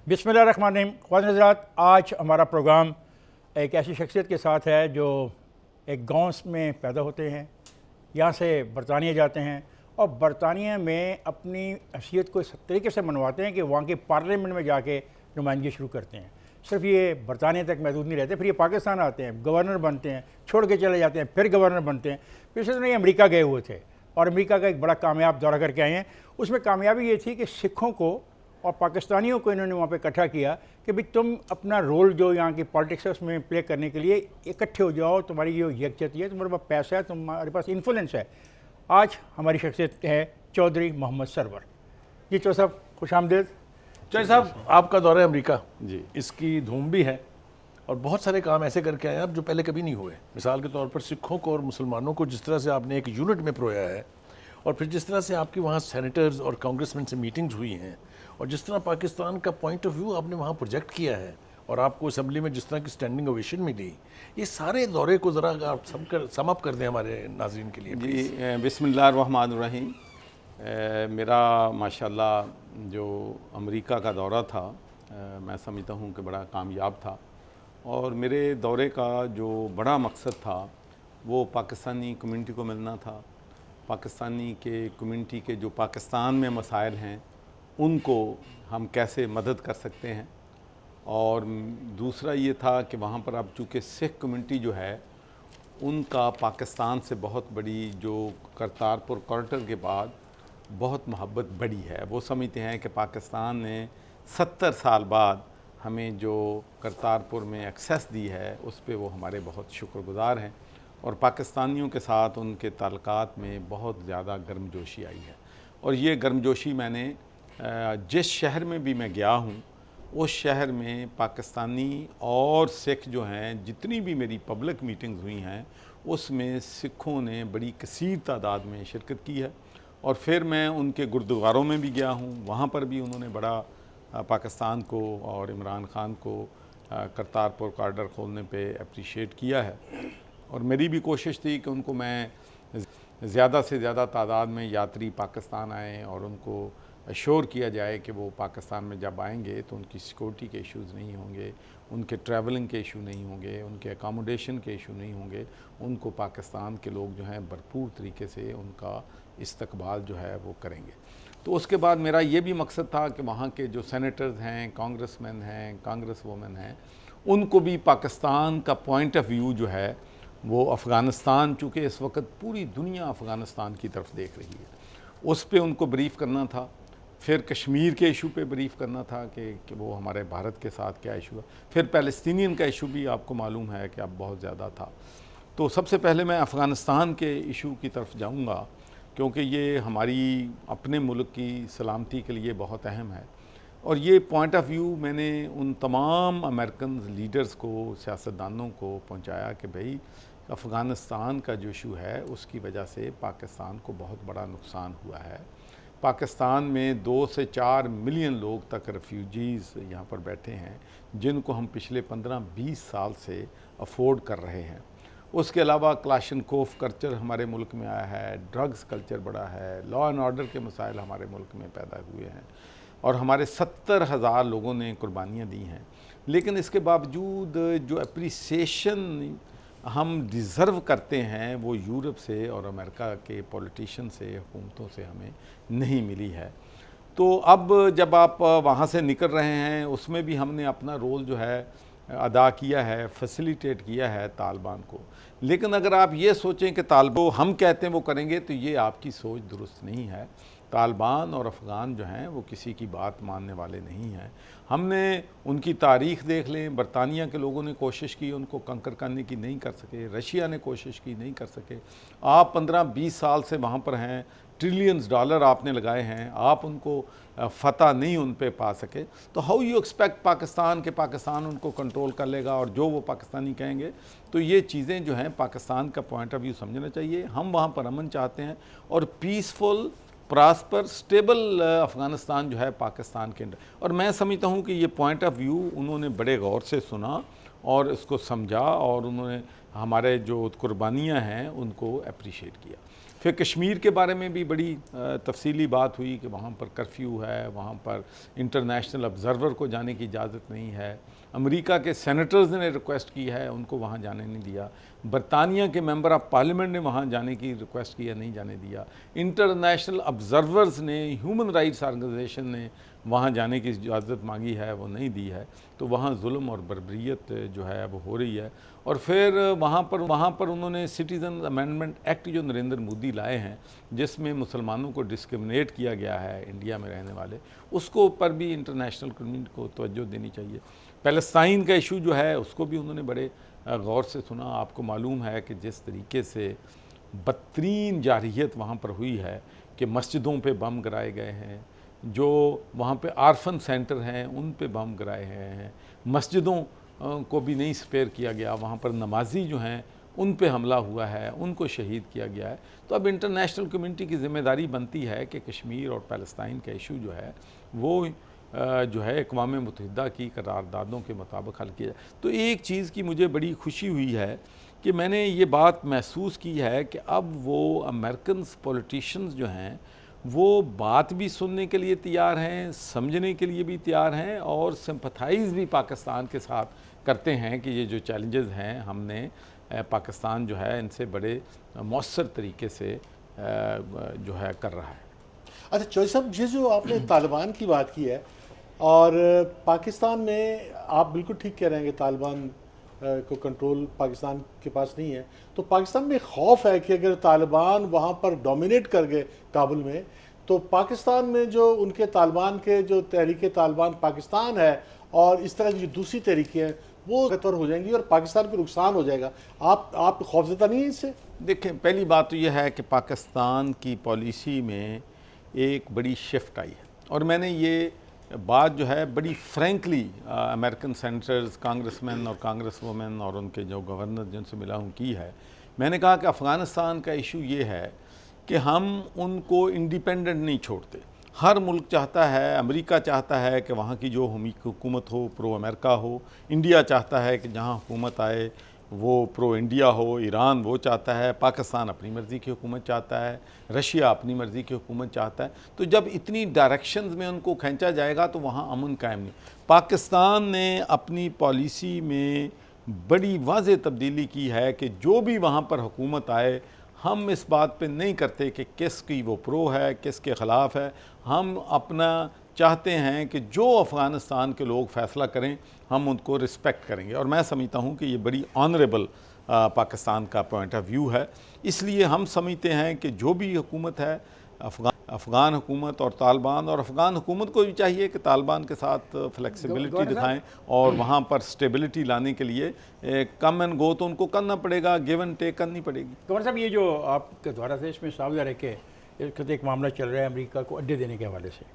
बिस्मिल्लाहिर्रहमानिर्रहीम। ख्वातीन हज़रात, आज हमारा प्रोग्राम एक ऐसी शख्सियत के साथ है जो एक गांव में पैदा होते हैं, यहाँ से बरतानिया जाते हैं और बरतानिया में अपनी हैसियत को इस तरीके से मनवाते हैं कि वहाँ के पार्लियामेंट में जाके नुमाइंदगी शुरू करते हैं। सिर्फ ये बरतानिया तक महदूद नहीं रहते, फिर ये पाकिस्तान आते हैं, गवर्नर बनते हैं, छोड़ के चले जाते हैं, फिर गवर्नर बनते हैं। पिछले दिनों ये अमेरिका गए हुए थे और अमेरिका का एक बड़ा कामयाब दौरा करके आए हैं। उसमें कामयाबी ये थी कि सिखों को और पाकिस्तानियों को इन्होंने वहाँ पे इकट्ठा किया कि भाई तुम अपना रोल जो यहाँ की पॉलिटिक्स है उसमें प्ले करने के लिए इकट्ठे हो जाओ, तुम्हारी जो यकजहती है, तुम्हारे पास पैसा है, तुम्हारे पास इन्फ्लुएंस है। आज हमारी शख्सियत है चौधरी मोहम्मद सरवर जी। चौधरी साहब खुश आमदीद। चौधरी साहब, आपका दौरा है अमेरिका जी, इसकी धूम भी है और बहुत सारे काम ऐसे करके आए हैं आप जो पहले कभी नहीं हुए। मिसाल के तौर पर सिखों को और मुसलमानों को जिस तरह से आपने एक यूनिट में परोया है और फिर जिस तरह से आपकी वहाँ सेनेटर्स और कांग्रेसमैन से मीटिंग्स हुई हैं और जिस तरह पाकिस्तान का पॉइंट ऑफ व्यू आपने वहाँ प्रोजेक्ट किया है और आपको असेंबली में जिस तरह की स्टैंडिंग ओवेशन मिली, ये सारे दौरे को ज़रा आप सम अप कर दें हमारे नाज़रीन के लिए। जी, बिस्मिल्लाहिर्रहमानिर्रहीम। मेरा माशाल्लाह जो अमेरिका का दौरा था, मैं समझता हूँ कि बड़ा कामयाब था और मेरे दौरे का जो बड़ा मकसद था वो पाकिस्तानी कम्युनिटी को मिलना था। पाकिस्तानी के कम्युनिटी के जो पाकिस्तान में मसाइल हैं उनको हम कैसे मदद कर सकते हैं, और दूसरा ये था कि वहाँ पर अब चूँकि सिख कम्युनिटी जो है उनका पाकिस्तान से बहुत बड़ी जो करतारपुर कॉरिडोर के बाद बहुत मोहब्बत बड़ी है। वो समझते हैं कि पाकिस्तान ने 70 साल बाद हमें जो करतारपुर में एक्सेस दी है उस पर वो हमारे बहुत शुक्रगुज़ार हैं और पाकिस्तानियों के साथ उनके ताल्लुकात में बहुत ज़्यादा गर्मजोशी आई है। और ये गर्मजोशी मैंने जिस शहर में भी मैं गया हूँ उस शहर में पाकिस्तानी और सिख जो हैं, जितनी भी मेरी पब्लिक मीटिंग्स हुई हैं उसमें सिखों ने बड़ी कसीर तादाद में शिरकत की है। और फिर मैं उनके गुरुद्वारों में भी गया हूँ, वहाँ पर भी उन्होंने बड़ा पाकिस्तान को और इमरान खान को करतारपुर कॉरिडोर खोलने पे अप्रिशिएट किया है। और मेरी भी कोशिश थी कि उनको मैं ज़्यादा से ज़्यादा तादाद में यात्री पाकिस्तान आएँ और उनको अश्योर किया जाए कि वो पाकिस्तान में जब आएंगे तो उनकी सिक्योरिटी के इश्यूज़ नहीं होंगे, उनके ट्रैवलिंग के इशू नहीं होंगे, उनके अकामोडेशन के इशू नहीं होंगे। उनको पाकिस्तान के लोग जो हैं भरपूर तरीके से उनका इस्तकबाल जो है वो करेंगे। तो उसके बाद मेरा ये भी मकसद था कि वहाँ के जो सेनेटर्स हैं, कांग्रेसमैन हैं, कांग्रेस वोमेन हैं, उनको भी पाकिस्तान का पॉइंट ऑफ व्यू जो है वो अफ़गानिस्तान, चूँकि इस वक्त पूरी दुनिया अफ़गानिस्तान की तरफ देख रही है, उस पर उनको ब्रीफ़ करना था। फिर कश्मीर के इशू पे ब्रीफ़ करना था कि वो हमारे भारत के साथ क्या इशू है। फिर फ़लस्तीनियन का इशू भी आपको मालूम है कि अब बहुत ज़्यादा था। तो सबसे पहले मैं अफ़गानिस्तान के इशू की तरफ जाऊंगा क्योंकि ये हमारी अपने मुल्क की सलामती के लिए बहुत अहम है। और ये पॉइंट ऑफ व्यू मैंने उन तमाम अमेरिकन लीडर्स को, सियासतदानों को पहुँचाया कि भाई अफ़गानिस्तान का जो इशू है उसकी वजह से पाकिस्तान को बहुत बड़ा नुकसान हुआ है। पाकिस्तान में 2 से 4 मिलियन लोग तक रेफ्यूजीज़ यहाँ पर बैठे हैं जिनको हम पिछले 15-20 साल से अफोर्ड कर रहे हैं। उसके अलावा क्लाशनकोफ कल्चर हमारे मुल्क में आया है, ड्रग्स कल्चर बढ़ा है, लॉ एंड ऑर्डर के मसाइल हमारे मुल्क में पैदा हुए हैं और हमारे 70,000 लोगों ने कुर्बानियाँ दी हैं। लेकिन इसके बावजूद जो अप्रिसिएशन हम डिज़र्व करते हैं वो यूरोप से और अमेरिका के पॉलिटिशियन से, हुकूमतों से हमें नहीं मिली है। तो अब जब आप वहाँ से निकल रहे हैं उसमें भी हमने अपना रोल जो है अदा किया है, फैसिलिटेट किया है तालिबान को। लेकिन अगर आप ये सोचें कि तालिबान हम कहते हैं वो करेंगे तो ये आपकी सोच दुरुस्त नहीं है। तालिबान और अफ़गान जो हैं वो किसी की बात मानने वाले नहीं हैं। हमने उनकी तारीख़ देख लें, बरतानिया के लोगों ने कोशिश की उनको कंकर करने की, नहीं कर सके। रशिया ने कोशिश की, नहीं कर सके। आप 15-20 साल से वहाँ पर हैं, ट्रिलियंस डॉलर आपने लगाए हैं, आप उनको फ़तह नहीं उन पे पा सके। तो हाउ यू एक्सपेक्ट पाकिस्तान के पाकिस्तान उनको कंट्रोल कर लेगा और जो वो पाकिस्तानी कहेंगे। तो ये चीज़ें जो हैं पाकिस्तान का पॉइंट ऑफ व्यू समझना चाहिए। हम वहाँ पर अमन चाहते हैं और पीसफुल, प्रॉस्पर, स्टेबल अफ़गानिस्तान जो है पाकिस्तान के अंदर। और मैं समझता हूँ कि ये पॉइंट ऑफ व्यू उन्होंने बड़े गौर से सुना और इसको समझा और उन्होंने हमारे जो कुर्बानियाँ हैं उनको अप्रिशिएट किया। फिर कश्मीर के बारे में भी बड़ी तफसीली बात हुई कि वहाँ पर कर्फ्यू है, वहाँ पर इंटरनेशनल ऑब्ज़र्वर को जाने की इजाज़त नहीं है। अमेरिका के सेनेटर्स ने रिक्वेस्ट की है, उनको वहाँ जाने नहीं दिया। बरतानिया के मेंबर ऑफ पार्लियामेंट ने वहाँ जाने की रिक्वेस्ट की है, नहीं जाने दिया। इंटरनेशनल ऑब्ज़र्वर्स ने, ह्यूमन राइट्स ऑर्गेनाइजेशन ने वहाँ जाने की इजाज़त मांगी है, वो नहीं दी है। तो वहाँ जुल्म और बर्बरियत जो है वो हो रही है। और फिर वहाँ पर उन्होंने सिटीज़न अमेंडमेंट एक्ट जो नरेंद्र मोदी लाए हैं, जिसमें मुसलमानों को डिस्क्रिमिनेट किया गया है इंडिया में रहने वाले, उसको ऊपर भी इंटरनेशनल कम्युनिटी को तवज्जो देनी चाहिए। पैलेस्टाइन का इशू जो है उसको भी उन्होंने बड़े गौर से सुना। आपको मालूम है कि जिस तरीके से बदतरीन जारहियत वहाँ पर हुई है कि मस्जिदों पे बम गिराए गए हैं, जो वहाँ पे आर्फन सेंटर हैं उन पे बम गिराए हैं, मस्जिदों को भी नहीं स्पेयर किया गया, वहाँ पर नमाजी जो हैं उन पे हमला हुआ है, उनको शहीद किया गया है। तो अब इंटरनेशनल कम्युनिटी की ज़िम्मेदारी बनती है कि कश्मीर और पैलेस्टाइन का इशू जो है वो जो है अक़वाम मुत्तहिदा की करारदादों के मुताबिक हल किया जाए। तो एक चीज़ की मुझे बड़ी खुशी हुई है कि मैंने ये बात महसूस की है कि अब वो अमेरिकन पॉलिटिशियंस जो हैं वो बात भी सुनने के लिए तैयार हैं, समझने के लिए भी तैयार हैं और सिंपथाइज़ भी पाकिस्तान के साथ करते हैं कि ये जो चैलेंजेस हैं हमने पाकिस्तान जो है इनसे बड़े मौसर तरीके से जो है कर रहा है। अच्छा चौधरी साहब, ये जो आपने तालिबान की बात की है और पाकिस्तान में आप बिल्कुल ठीक कह रहे हैं कि तालिबान को कंट्रोल पाकिस्तान के पास नहीं है, तो पाकिस्तान में खौफ है कि अगर तालिबान वहाँ पर डोमिनेट कर गए काबुल में, तो पाकिस्तान में जो उनके तालिबान के जो तहरीक तालिबान पाकिस्तान है और इस तरह की जो दूसरी तहरीकें हैं वो बेहतर हो जाएंगी और पाकिस्तान को नुकसान हो जाएगा। आप खौफजदा नहीं है इससे? देखें, पहली बात तो यह है कि पाकिस्तान की पॉलिसी में एक बड़ी शिफ्ट आई है और मैंने ये बात जो है बड़ी फ्रैंकली अमेरिकन सेनेटर्स, कांग्रेसमैन और कांग्रेस वुमेन और उनके जो गवर्नर जिनसे मिला हूँ की है। मैंने कहा कि अफ़गानिस्तान का इशू ये है कि हम उनको इंडिपेंडेंट नहीं छोड़ते। हर मुल्क चाहता है, अमेरिका चाहता है कि वहाँ की जो हुकूमत हो प्रो अमेरिका हो, इंडिया चाहता है कि जहाँ हुकूमत आए वो प्रो इंडिया हो, ईरान वो चाहता है, पाकिस्तान अपनी मर्ज़ी की हुकूमत चाहता है, रशिया अपनी मर्ज़ी की हुकूमत चाहता है। तो जब इतनी डायरेक्शंस में उनको खींचा जाएगा तो वहाँ अमन कायम नहीं। पाकिस्तान ने अपनी पॉलिसी में बड़ी वाज़ेह तब्दीली की है कि जो भी वहाँ पर हुकूमत आए, हम इस बात पे नहीं करते कि किसकी वो प्रो है, किसके ख़िलाफ़ है। हम अपना चाहते हैं कि जो अफ़गानिस्तान के लोग फ़ैसला करें हम उनको रिस्पेक्ट करेंगे और मैं समझता हूँ कि ये बड़ी ऑनरेबल पाकिस्तान का पॉइंट ऑफ व्यू है। इसलिए हम समझते हैं कि जो भी हुकूमत है, अफ़गान हुकूमत और तालिबान, और अफ़गान हुकूमत को भी चाहिए कि तालिबान के साथ फ्लेक्सिबिलिटी दिखाएं और वहाँ पर स्टेबिलिटी लाने के लिए कम एंड गो तो उनको करना पड़ेगा, गिव एंड टेक करनी पड़ेगी। गवर्नर साहब, ये जो आपके द्वारा से इसमें साफ ज़ाहिर है कि एक मामला चल रहा है अमेरिका को अड्डे देने के हवाले से,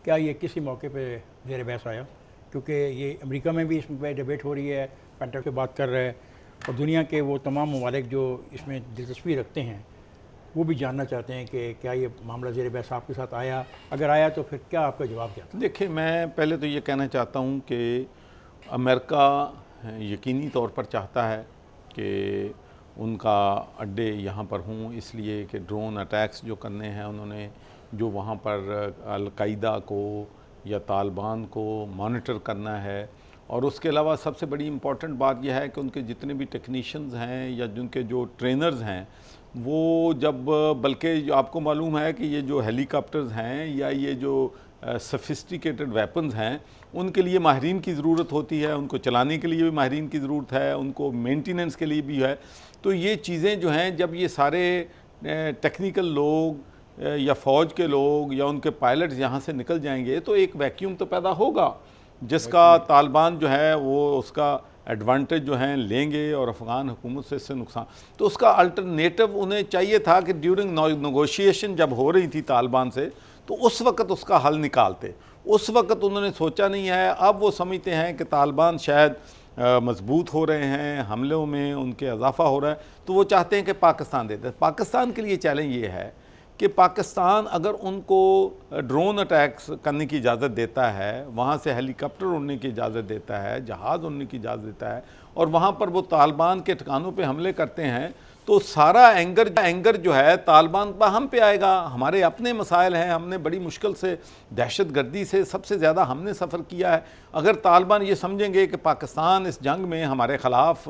क्या ये किसी मौके पे ज़ेर बहस आया? क्योंकि ये अमेरिका में भी इसमें डिबेट हो रही है, पेंटागन पे बात कर रहे हैं और दुनिया के वो तमाम ममालिक जो इसमें दिलचस्पी रखते हैं वो भी जानना चाहते हैं कि क्या ये मामला ज़ेर बहस आपके साथ आया, अगर आया तो फिर क्या आपका जवाब क्या था? देखिए, मैं पहले तो ये कहना चाहता हूँ कि अमेरिका यकीनी तौर पर चाहता है कि उनका अड्डे यहाँ पर हों, इसलिए कि ड्रोन अटैक्स जो करने हैं उन्होंने, जो वहाँ पर अल-कायदा को या तालिबान को मॉनिटर करना है। और उसके अलावा सबसे बड़ी इम्पॉर्टेंट बात यह है कि उनके जितने भी टेक्नीशियंस हैं या जिनके जो ट्रेनर्स हैं वो जब, बल्कि आपको मालूम है कि ये जो हेलीकॉप्टर्स हैं या ये जो सफिस्टिकेटेड वेपन्स हैं उनके लिए माहिरीन की ज़रूरत होती है, उनको चलाने के लिए भी माहिरीन की ज़रूरत है, उनको मेंटेनेंस के लिए भी है। तो ये चीज़ें जो हैं, जब ये सारे टेक्निकल लोग या फ़ौज के लोग या उनके पायलट्स यहाँ से निकल जाएंगे तो एक वैक्यूम तो पैदा होगा जिसका तालिबान जो है वो उसका एडवांटेज जो हैं लेंगे और अफ़गान हुकूमत से इससे नुकसान। तो उसका अल्टरनेटिव उन्हें चाहिए था कि ड्यूरिंग नेगोशिएशन जब हो रही थी तालिबान से तो उस वक़्त उसका हल निकालते। उस वक़्त उन्होंने सोचा नहीं है। अब वो समझते हैं कि तालिबान शायद मजबूत हो रहे हैं, हमलों में उनके इजाफ़ा हो रहा है, तो वो चाहते हैं कि पाकिस्तान दे दे। पाकिस्तान के लिए चैलेंज ये है कि पाकिस्तान अगर उनको ड्रोन अटैक्स करने की इजाज़त देता है, वहाँ से हेलीकॉप्टर उड़ने की इजाज़त देता है, जहाज़ उड़ने की इजाज़त देता है और वहाँ पर वो तालिबान के ठिकानों पे हमले करते हैं, तो सारा एंगर जो है तालिबान पर हम पे आएगा। हमारे अपने मसाइल हैं, हमने बड़ी मुश्किल से दहशतगर्दी से सबसे ज़्यादा हमने सफ़र किया है। अगर तालिबान ये समझेंगे कि पाकिस्तान इस जंग में हमारे ख़िलाफ़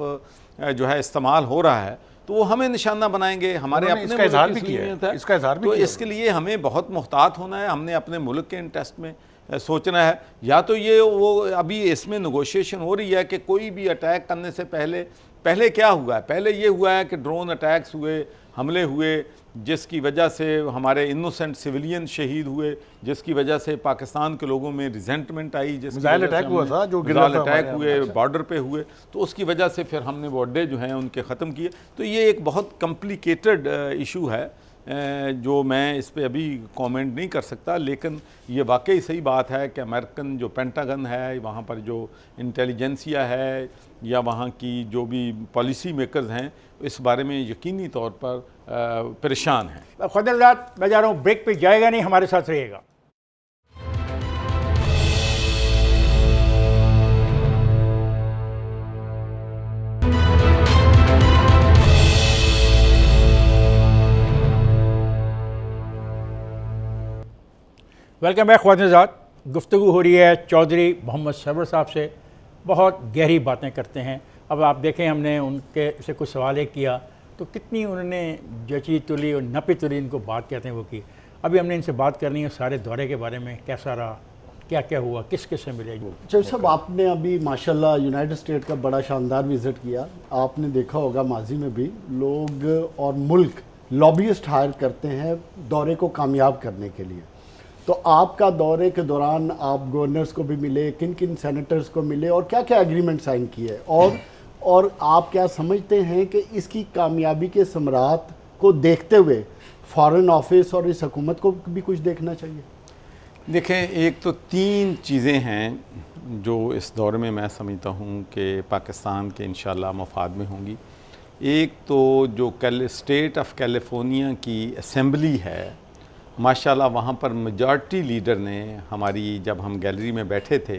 जो है इस्तेमाल हो रहा है तो वो हमें निशाना बनाएंगे। हमारे अपने इसका इज़हार भी मुल्क की किया है, सलीमियत इसका इज़हार भी तो किया इसके लिए हमें बहुत मुहतात होना है। हमने अपने मुल्क के इंटरेस्ट में सोचना है। या तो ये वो अभी इसमें नेगोशिएशन हो रही है कि कोई भी अटैक करने से पहले क्या हुआ है, पहले ये हुआ है कि ड्रोन अटैक्स हुए, हमले हुए, जिसकी वजह से हमारे इनोसेंट सिविलियन शहीद हुए, जिसकी वजह से पाकिस्तान के लोगों में रिजेंटमेंट आई, मिसाइल अटैक हुआ था जो गिरा था अटैक हुए बॉर्डर पे हुए, तो उसकी वजह से फिर हमने वो अड्डे जो हैं उनके ख़त्म किए। तो ये एक बहुत कॉम्प्लिकेटेड इशू है जो मैं इस पे अभी कमेंट नहीं कर सकता, लेकिन ये वाकई सही बात है कि अमेरिकन जो पेंटागन है, वहाँ पर जो इंटेलिजेंसिया है या वहाँ की जो भी पॉलिसी मेकर्स हैं, इस बारे में यकीनी तौर पर परेशान हैं। ख्वाजा मैं जा रहा हूँ ब्रेक पे, जाएगा नहीं, हमारे साथ रहिएगा। Welcome back Khwaja. गुफ्तगू हो रही है चौधरी मोहम्मद सरवर साहब से, बहुत गहरी बातें करते हैं। अब आप देखें, हमने उनके से कुछ सवाल किया तो कितनी उन्होंने जची तुली और नपी तुली इनको बात कहते हैं वो की। अभी हमने इनसे बात करनी है सारे दौरे के बारे में, कैसा रहा, क्या क्या हुआ, किस किस से मिले। चौधरी साहब, आपने अभी माशाल्लाह यूनाइटेड स्टेट का बड़ा शानदार विज़िट किया। आपने देखा होगा माजी में भी लोग और मुल्क लॉबियस्ट हायर करते हैं दौरे को कामयाब करने के लिए। तो आपका दौरे के दौरान आप गवर्नर्स को भी मिले, किन किन सेनेटर्स को मिले और क्या क्या एग्रीमेंट साइन किए, और आप क्या समझते हैं कि इसकी कामयाबी के समरात को देखते हुए फॉरेन ऑफिस और इस हुकूमत को भी कुछ देखना चाहिए? देखें, एक तो 3 चीज़ें हैं जो इस दौर में मैं समझता हूँ कि पाकिस्तान के इंशाल्लाह मफाद में होंगी। एक तो जो स्टेट ऑफ कैलिफोर्निया की असेंबली है, माशाल्लाह वहाँ पर मेजॉरिटी लीडर ने हमारी, जब हम गैलरी में बैठे थे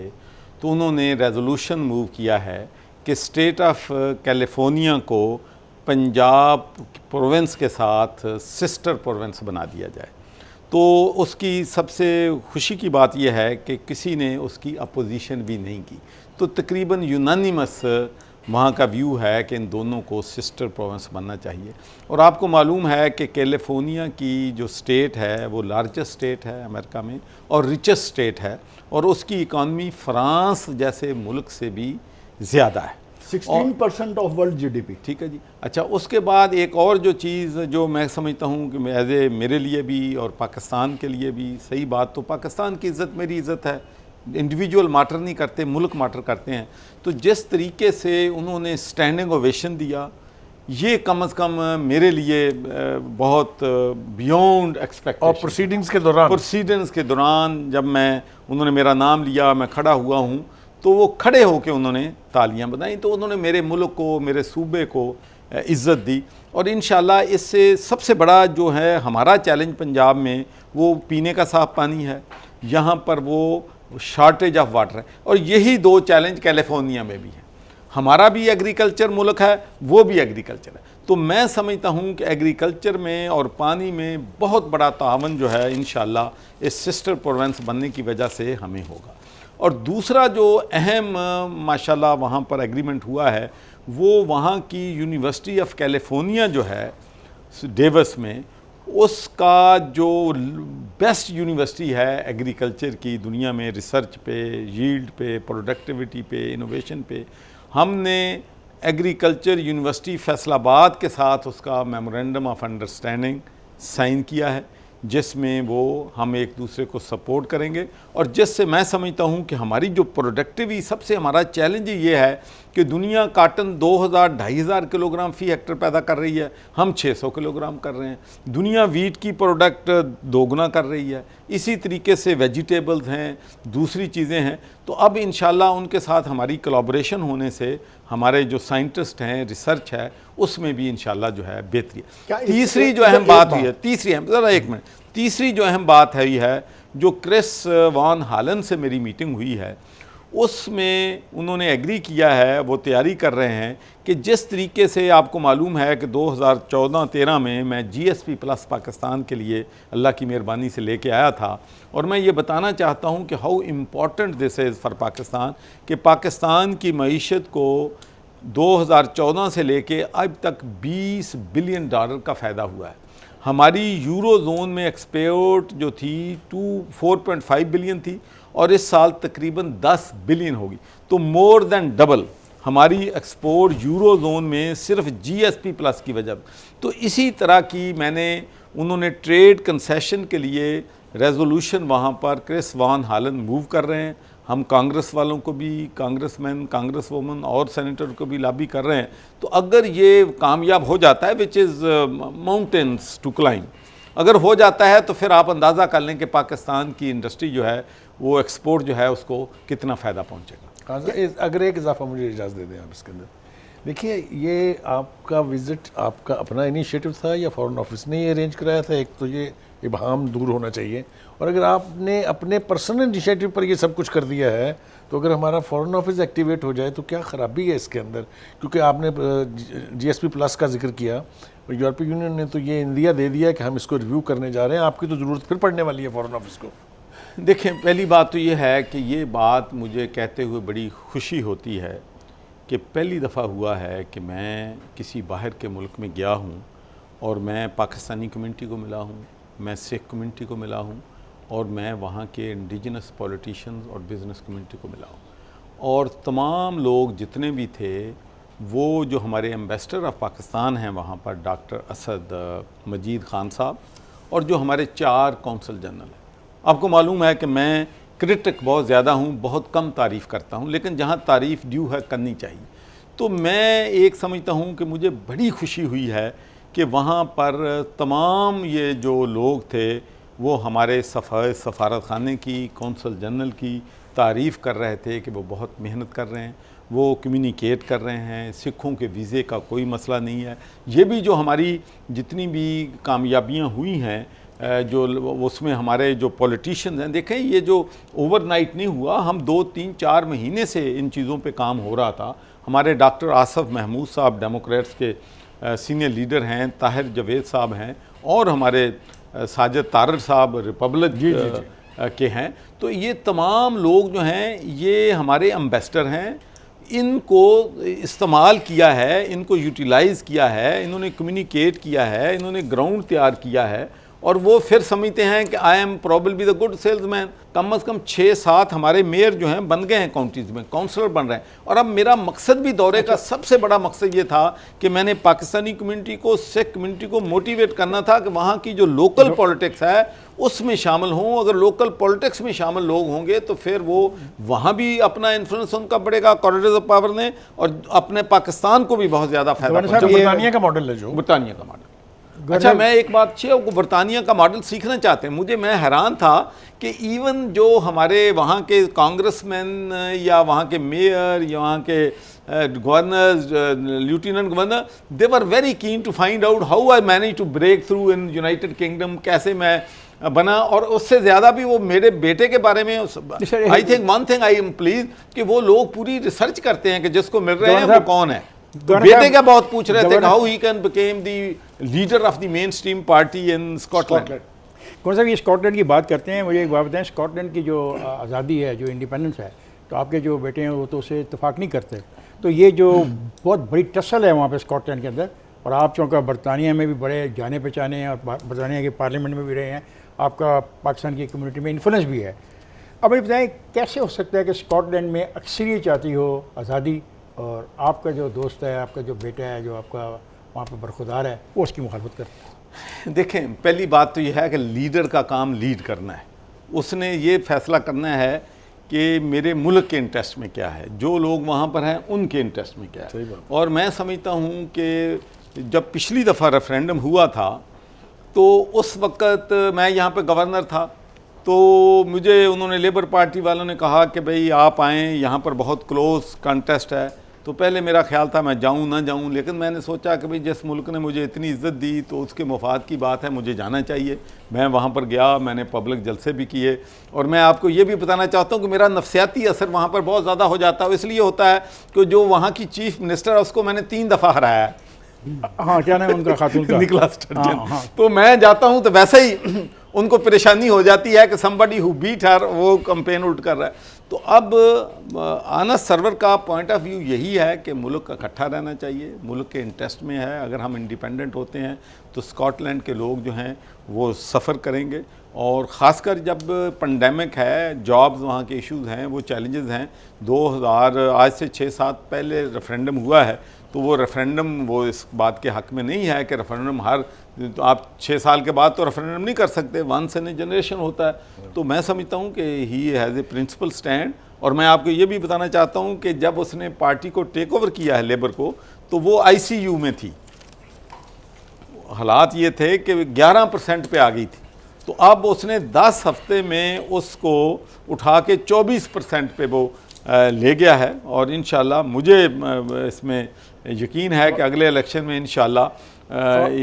तो उन्होंने रेजोल्यूशन मूव किया है कि स्टेट ऑफ कैलिफोर्निया को पंजाब प्रोविंस के साथ सिस्टर प्रोविंस बना दिया जाए। तो उसकी सबसे खुशी की बात यह है कि किसी ने उसकी अपोजिशन भी नहीं की। तो तकरीबन यूनानिमस वहाँ का व्यू है कि इन दोनों को सिस्टर प्रोविंस बनना चाहिए। और आपको मालूम है कि कैलिफोर्निया की जो स्टेट है वो लार्जेस्ट स्टेट है अमेरिका में और रिचेस्ट स्टेट है, और उसकी इकॉनमी फ्रांस जैसे मुल्क से भी ज़्यादा है, 16% ऑफ वर्ल्ड जीडीपी। ठीक है जी। अच्छा, उसके बाद एक और जो चीज़ जो मैं समझता हूँ कि एज ए मेरे लिए भी और पाकिस्तान के लिए भी सही बात, तो पाकिस्तान की इज़्ज़त मेरी इज़्ज़त है, इंडिविजुअल मैटर नहीं करते, मुल्क मैटर करते हैं। तो जिस तरीके से उन्होंने स्टैंडिंग ओवेशन दिया, ये कम से कम मेरे लिए बहुत बियॉन्ड एक्सपेक्टेशन। और प्रोसीडिंग्स के दौरान जब उन्होंने मेरा नाम लिया, मैं खड़ा हुआ हूँ, तो वो खड़े होकर उन्होंने तालियां बजाईं। तो उन्होंने मेरे मुल्क को, मेरे सूबे को इज़्ज़त दी। और इंशाल्लाह इससे सबसे बड़ा जो है हमारा चैलेंज पंजाब में, वो पीने का साफ़ पानी है। यहाँ पर वो शॉर्टेज ऑफ वाटर है, और यही 2 चैलेंज कैलिफोर्निया में भी है। हमारा भी एग्रीकल्चर मुल्क है, वो भी एग्रीकल्चर है। तो मैं समझता हूँ कि एग्रीकल्चर में और पानी में बहुत बड़ा तावन जो है इंशाल्लाह इस सिस्टर प्रोविंस बनने की वजह से हमें होगा। और दूसरा जो अहम माशाल्लाह वहाँ पर एग्रीमेंट हुआ है, वो वहाँ की यूनिवर्सिटी ऑफ कैलिफोर्निया जो है डेवस में, उसका जो बेस्ट यूनिवर्सिटी है एग्रीकल्चर की दुनिया में, रिसर्च पे, यील्ड पे, प्रोडक्टिविटी पे, इनोवेशन पे, हमने एग्रीकल्चर यूनिवर्सिटी फैसलाबाद के साथ उसका मेमोरेंडम ऑफ अंडरस्टैंडिंग साइन किया है, जिसमें वो हम एक दूसरे को सपोर्ट करेंगे। और जिससे मैं समझता हूँ कि हमारी जो प्रोडक्टिविटी, सबसे हमारा चैलेंज ये है कि दुनिया काटन 2000-2500 किलोग्राम फ़ी हेक्टर पैदा कर रही है, हम 600 किलोग्राम कर रहे हैं। दुनिया वीट की प्रोडक्ट 2 गुना कर रही है। इसी तरीके से वेजिटेबल्स हैं, दूसरी चीज़ें हैं। तो अब इंशाल्लाह उनके साथ हमारी कोलैबोरेशन होने से हमारे जो साइंटिस्ट हैं, रिसर्च है, उसमें भी इंशाल्लाह जो है बेहतरी है। तीसरी जो अहम बात हुई है, तीसरी जो अहम बात है, जो क्रिस वॉन हालन से मेरी मीटिंग हुई है, उसमें उन्होंने एग्री किया है, वो तैयारी कर रहे हैं कि जिस तरीके से आपको मालूम है कि 2014-13 में मैं GSP प्लस पाकिस्तान के लिए अल्लाह की मेहरबानी से लेके आया था, और मैं ये बताना चाहता हूँ कि how important this is for Pakistan, कि पाकिस्तान की मईशत को 2014 से लेके अब तक $20 बिलियन का फ़ायदा हुआ है। हमारी यूरो जोन में एक्सपोर्ट जो थी 4.5 बिलियन थी और इस साल तकरीबन 10 बिलियन होगी, तो मोर देन डबल हमारी एक्सपोर्ट यूरो जोन में सिर्फ GSP प्लस की वजह। तो इसी तरह की उन्होंने ट्रेड कंसेशन के लिए रेजोल्यूशन वहाँ पर क्रिस वान हालन मूव कर रहे हैं। हम कांग्रेस वालों को भी, कांग्रेसमैन, कांग्रेस वुमन और सेनेटर को भी लॉबी कर रहे हैं। तो अगर ये कामयाब हो जाता है, which is mountains to climb, अगर हो जाता है तो फिर आप अंदाज़ा कर लें कि पाकिस्तान की इंडस्ट्री जो है वो एक्सपोर्ट जो है उसको कितना फ़ायदा पहुँचेगा। अगर एक इजाफा मुझे इजाज़त दे दें आप इसके अंदर, देखिए ये आपका विज़िट आपका अपना इनिशिएटिव था या फॉरेन ऑफिस ने ये अरेंज कराया था? एक तो ये इबहम दूर होना चाहिए, और अगर आपने अपने पर्सनल इनिशिएटिव पर ये सब कुछ कर दिया है तो अगर हमारा फॉरेन ऑफिस एक्टिवेट हो जाए तो क्या ख़राबी है इसके अंदर? क्योंकि आपने GSP प्लस का जिक्र किया और यूरोपीय यूनियन ने तो ये इंदिया दे दिया कि हम इसको रिव्यू करने जा रहे हैं, आपकी तो ज़रूरत फिर पड़ने वाली है फॉरेन ऑफिस को। देखें, पहली बात तो ये है कि ये बात मुझे कहते हुए बड़ी खुशी होती है कि पहली दफ़ा हुआ है कि मैं किसी बाहर के मुल्क में गया हूँ और मैं पाकिस्तानी कम्युनिटी को मिला हूँ, मैं सिख कम्युनिटी को मिला हूँ, और मैं वहाँ के इंडिजिनस पॉलिटिशियंस और बिज़नेस कम्युनिटी को मिला हूँ। और तमाम लोग जितने भी थे, वो जो हमारे एम्बेसडर ऑफ पाकिस्तान हैं वहाँ पर, डॉक्टर असद मजीद ख़ान साहब, और जो हमारे 4 कौंसल जनरल हैं। आपको मालूम है कि मैं क्रिटिक बहुत ज़्यादा हूँ, बहुत कम तारीफ़ करता हूँ, लेकिन जहाँ तारीफ़ ड्यू है करनी चाहिए। तो मैं एक समझता हूँ कि मुझे बड़ी खुशी हुई है कि वहाँ पर तमाम ये जो लोग थे वो हमारे सफारत खाने की, कौंसल जनरल की तारीफ़ कर रहे थे कि वो बहुत मेहनत कर रहे हैं, वो कम्युनिकेट कर रहे हैं, सिखों के वीज़े का कोई मसला नहीं है। ये भी जो हमारी जितनी भी कामयाबियाँ हुई हैं, जो उसमें हमारे जो पॉलिटिशियंस हैं, देखें ये जो ओवरनाइट नहीं हुआ, हम 2-3-4 महीने से इन चीज़ों पे काम हो रहा था। हमारे डॉक्टर आसफ महमूद साहब डेमोक्रेट्स के सीनियर लीडर हैं, ताहिर जावेद साहब हैं, और हमारे साजिद तारर साहब रिपब्लिक के हैं। तो ये तमाम लोग जो हैं ये हमारे एम्बेसडर हैं, इनको इस्तेमाल किया है, इनको यूटिलाइज़ किया है, इन्होंने कम्युनिकेट किया है, इन्होंने ग्राउंड तैयार किया है, और वो फिर समझते हैं कि I am probably the good salesman. कम से कम 6-7 हमारे मेयर जो हैं बन गए हैं काउंटीज़ में, काउंसलर बन रहे हैं। और अब मेरा मकसद भी दौरे का सबसे बड़ा मकसद ये था कि मैंने पाकिस्तानी कम्युनिटी को, सिख कम्युनिटी को मोटिवेट करना था कि वहाँ की जो लोकल पॉलिटिक्स है उसमें शामिल हों। अगर लोकल पॉलिटिक्स में शामिल लोग होंगे तो फिर वो वहाँ भी अपना इन्फ्लुएंस उनका बढ़ेगा कॉरिडोर ऑफ पावर ने, और अपने पाकिस्तान को भी बहुत ज़्यादा फायदा। बरतानिया का मॉडल है, जो बरतानिया का मॉडल। अच्छा, मैं एक बात बरतानिया का मॉडल सीखना चाहते हैं। मैं हैरान था कि इवन जो हमारे वहाँ के कांग्रेसमैन या वहाँ के मेयर या वहाँ के governors, lieutenant governor, they were very keen to find out how I manage to break through in United Kingdom, कैसे मैं बना। और उससे ज़्यादा भी वो मेरे बेटे के बारे में, I think one thing I am please कि वो लोग पूरी रिसर्च करते हैं कि जिसको मिल रहे हैं वो कौन है। बेटे का बहुत पूछ रहे थे how he can became the leader of the main stream party in Scotland. कौन सा ये स्कॉटलैंड की बात करते हैं, मुझे एक बात बताएं, स्कॉटलैंड की जो आज़ादी है, जो इंडिपेंडेंस है, तो आपके जो बेटे हैं वो तो उससे इत्तेफाक नहीं करते। तो ये जो बहुत बड़ी टसल है वहाँ पे स्कॉटलैंड के अंदर, और आप चूँकि बरतानिया में भी बड़े जाने पहचाने हैं और बरतानिया के पार्लियामेंट में भी रहे हैं, आपका पाकिस्तान की कम्युनिटी में इन्फ्लुएंस भी है। अब ये बताएं कैसे हो सकता है कि स्कॉटलैंड में अक्सरियत चाहती हो आज़ादी, और आपका जो दोस्त है, आपका जो बेटा है, जो आपका वहाँ पर बरखुदार है, वो उसकी मुखालफत करता है? देखें, पहली बात तो यह है कि लीडर का काम लीड करना है। उसने ये फैसला करना है कि मेरे मुल्क के इंटरेस्ट में क्या है, जो लोग वहाँ पर हैं उनके इंटरेस्ट में क्या है। और मैं समझता हूँ कि जब पिछली दफ़ा रेफरेंडम हुआ था तो उस वक़्त मैं यहाँ पे गवर्नर था, तो मुझे उन्होंने लेबर पार्टी वालों ने कहा कि भाई आप आएँ, यहाँ पर बहुत क्लोज कंटेस्ट है, तो पहले मेरा ख्याल था मैं जाऊं ना जाऊं, लेकिन मैंने सोचा कि भाई जिस मुल्क ने मुझे इतनी इज़्ज़त दी तो उसके मफाद की बात है, मुझे जाना चाहिए। मैं वहाँ पर गया, मैंने पब्लिक जलसे भी किए, और मैं आपको ये भी बताना चाहता हूँ कि मेरा नफसियाती असर वहाँ पर बहुत ज़्यादा हो जाता है। इसलिए होता है कि जो वहाँ की चीफ मिनिस्टर है उसको मैंने 3 दफ़ा हराया है। हाँ, क्या नाम है उनका, खातून का? Nicola Sturgeon. हाँ। तो मैं जाता हूं तो वैसे ही उनको परेशानी हो जाती है कि somebody who beat her वो कंपेन उल्ट कर रहा है। तो अब आनस सरवर का पॉइंट ऑफ व्यू यही है कि मुल्क इकट्ठा रहना चाहिए, मुल्क के इंटरेस्ट में है। अगर हम इंडिपेंडेंट होते हैं तो स्कॉटलैंड के लोग जो हैं वो सफ़र करेंगे, और ख़ासकर जब पेंडेमिक है, जॉब्स वहाँ के इश्यूज़ हैं, वो चैलेंजेस हैं। 2000 आज से 6-7 पहले रेफरेंडम हुआ है, तो वो रेफरेंडम वो इस बात के हक़ में नहीं है कि रेफरेंडम हर, तो आप 6 साल के बाद तो रेफरेंडम नहीं कर सकते, वंस इन ए जनरेशन होता है। तो मैं समझता हूँ कि he has a principle stand. और मैं आपको ये भी बताना चाहता हूँ कि जब उसने पार्टी को टेक ओवर किया है लेबर को, तो वो ICU में थी। हालात ये थे कि 11% पे आ गई थी, तो अब उसने 10 हफ्ते में उसको उठा के 24% पे वो ले गया है। और इंशाल्लाह मुझे इसमें यकीन है कि अगले इलेक्शन में इंशाल्लाह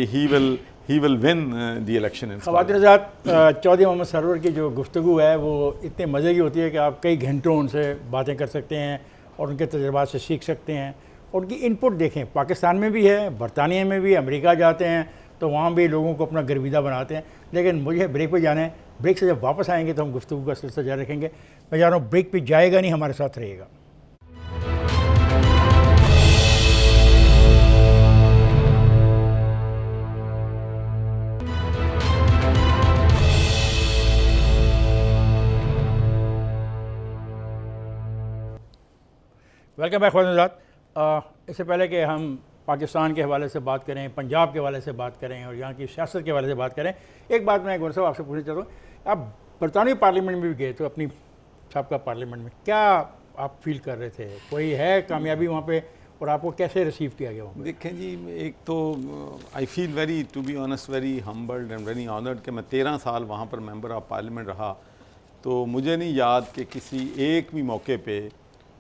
he will win the election in ख़वातीन हज़रात, चौधरी मोहम्मद सरवर की जो गुफ्तगू है वो इतने मज़े की होती है कि आप कई घंटों उनसे बातें कर सकते हैं और उनके तजुर्बात से सीख सकते हैं। और उनकी इनपुट देखें, पाकिस्तान में भी है, बरतानिया में भी, अमेरिका जाते हैं तो वहाँ भी लोगों को अपना गर्विदा बनाते हैं। लेकिन मुझे ब्रेक पे जाना है, ब्रेक से जब वापस आएंगे तो हम गुफ्तगू का सिलसिला जारी रखेंगे। मैं जा रहा हूँ, ब्रेक पे जाएगा नहीं, हमारे साथ रहेगा। वेलकम बैक ख़वातीन। इससे पहले कि हम पाकिस्तान के हवाले से बात करें, पंजाब के हवाले से बात करें और यहाँ की सियासत के हवाले से बात करें, एक बात मैं गुरु साहब आपसे पूछना चाहता हूँ, आप बरतानवी पार्लियामेंट में भी गए तो अपनी साबका पार्लियामेंट में क्या आप फील कर रहे थे? कोई है कामयाबी वहाँ पे, और आपको कैसे रिसीव किया गया वहाँ? देखें जी, एक तो I feel very, to be honest, very humbled and very honoured कि मैं 13 साल वहाँ पर मेंबर ऑफ पार्लियामेंट रहा। तो मुझे नहीं याद कि किसी एक भी मौके पे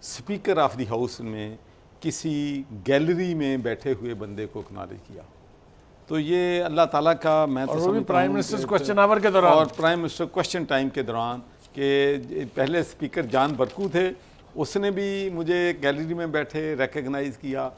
स्पीकर ऑफ द हाउस में किसी गैलरी में बैठे हुए बंदे को एक्नॉलेज किया। तो ये अल्लाह ताला का, मैं तो समझता हूं प्राइम मिनिस्टर क्वेश्चन आवर के दौरान, और प्राइम मिनिस्टर क्वेश्चन टाइम के दौरान, कि पहले स्पीकर जान बरकू थे, उसने भी मुझे गैलरी में बैठे रिकग्नाइज़ किया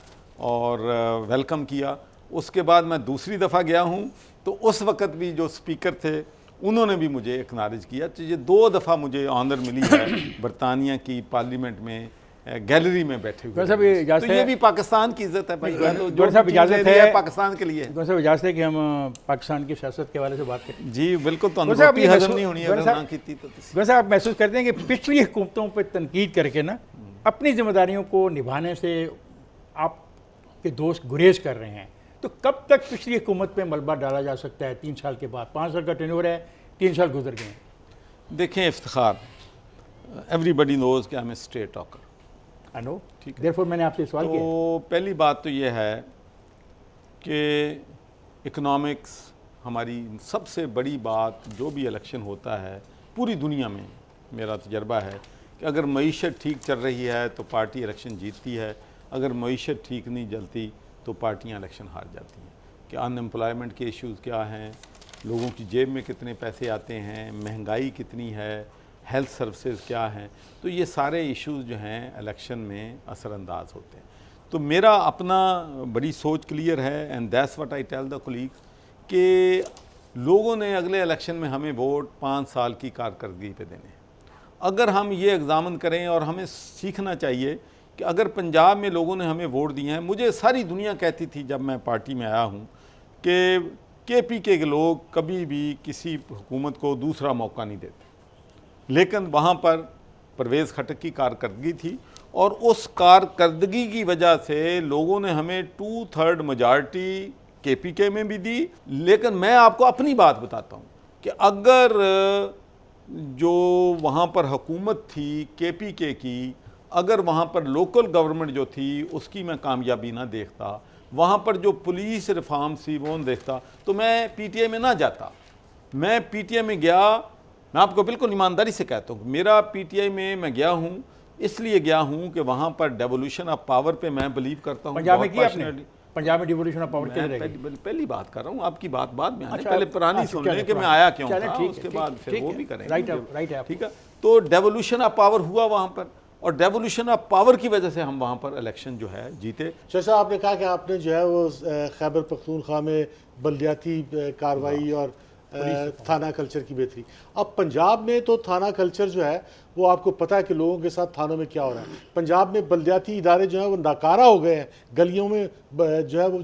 और वेलकम किया। उसके बाद मैं दूसरी दफ़ा गया हूँ तो उस वक़्त भी जो स्पीकर थे उन्होंने भी मुझे एक्नॉलेज किया। तो ये 2 दफ़ा मुझे ऑनर मिली है बरतानिया की पार्लियामेंट में गैलरी में बैठे हुए। तो ये भी पाकिस्तान की इज्जत है भाई, जो इजाज़त है पाकिस्तान के लिए। इजाज़त है कि हम पाकिस्तान की सियासत के हवाले से बात करें? जी बिल्कुल, तो रोटी हजम नहीं होनी अगर ना की थी तो। वैसे आप महसूस करते हैं कि पिछली हुकूमतों पर तनकीद करके ना अपनी जिम्मेदारियों को निभाने से आपके दोस्त गुरेज कर रहे हैं, तो कब तक पिछली हुकूमत पे मलबा डाला जा सकता है? 3 साल के बाद, 5 साल का टेन्योर है, 3 साल गुजर गए हैं। देखें इफ्तिखार, एवरीबडी नोज कि I am a straight talker. I know, ठीक है। देयरफॉर मैंने आपसे सवाल किया। तो पहली बात तो ये है कि इकोनॉमिक्स हमारी सबसे बड़ी बात, जो भी इलेक्शन होता है पूरी दुनिया में, मेरा तजर्बा है कि अगर मईशत ठीक चल रही है तो पार्टी इलेक्शन जीतती है, अगर मईशत ठीक नहीं चलती तो पार्टियां इलेक्शन हार जाती हैं। कि अनएम्प्लॉयमेंट के इश्यूज़ क्या हैं, लोगों की जेब में कितने पैसे आते हैं, महंगाई कितनी है, हेल्थ सर्विसेज क्या हैं, तो ये सारे इश्यूज़ जो हैं इलेक्शन में असरअंदाज होते हैं। तो मेरा अपना बड़ी सोच क्लियर है, and that's what I tell the colleagues, कि लोगों ने अगले इलेक्शन में हमें वोट 5 साल की कारकर्दगी पे देने हैं। अगर हम ये एग्ज़ामिन करें, और हमें सीखना चाहिए कि अगर पंजाब में लोगों ने हमें वोट दिए हैं, मुझे सारी दुनिया कहती थी जब मैं पार्टी में आया हूँ कि KPK के लोग कभी भी किसी हुकूमत को दूसरा मौका नहीं देते, लेकिन वहाँ पर परवेज़ खटक की कारकर्दगी थी, और उस कारकर्दगी की वजह से लोगों ने हमें 2/3 मेजॉरिटी KPK में भी दी। लेकिन मैं आपको अपनी बात बताता हूँ कि अगर जो वहाँ पर हुकूमत थी KPK की, अगर वहाँ पर लोकल गवर्नमेंट जो थी उसकी मैं कामयाबी ना देखता, वहाँ पर जो पुलिस रिफॉर्म थी वो न देखता, तो मैं PTI में ना जाता। मैं PTI में गया, मैं आपको बिल्कुल ईमानदारी से कहता हूँ, मेरा PTI में मैं गया हूँ, इसलिए गया हूँ कि वहाँ पर डेवोल्यूशन ऑफ पावर पे मैं बिलीव करता हूँ। पंजाब में बहुत किया आपने? passionately। पंजाब में डिवोल्यूशन ऑफ पावर मैं किधर रहेगी? पहली बात कर रहा हूँ, आपकी बात बाद में आने, अच्छा, पहले पुरानी अच्छा, सुन चलें, लें कि मैं पुरानी। आया क्यों चलें, था, ठीक है, उसके ठीक बाद है, फिर ठीक वो है। भी करेंगे। राइट है, राइट है। ठीक है, तो डेवोल्यूशन ऑफ पावर हुआ वहाँ पर, और डेवोल्यूशन ऑफ पावर की वजह से हम वहाँ पर इलेक्शन जो है जीते। शेख साहब, आपने कहा कि आपने जो है वो खैबर पख्तूनख्वा में बलदियाती कार्रवाई और थाना कल्चर की बेहतरी। अब पंजाब में तो थाना कल्चर जो है वो आपको पता है कि लोगों के साथ थानों में क्या हो रहा है। पंजाब में बलदियाती इदारे जो हैं वो नाकारा हो गए हैं, गलियों में जो है वो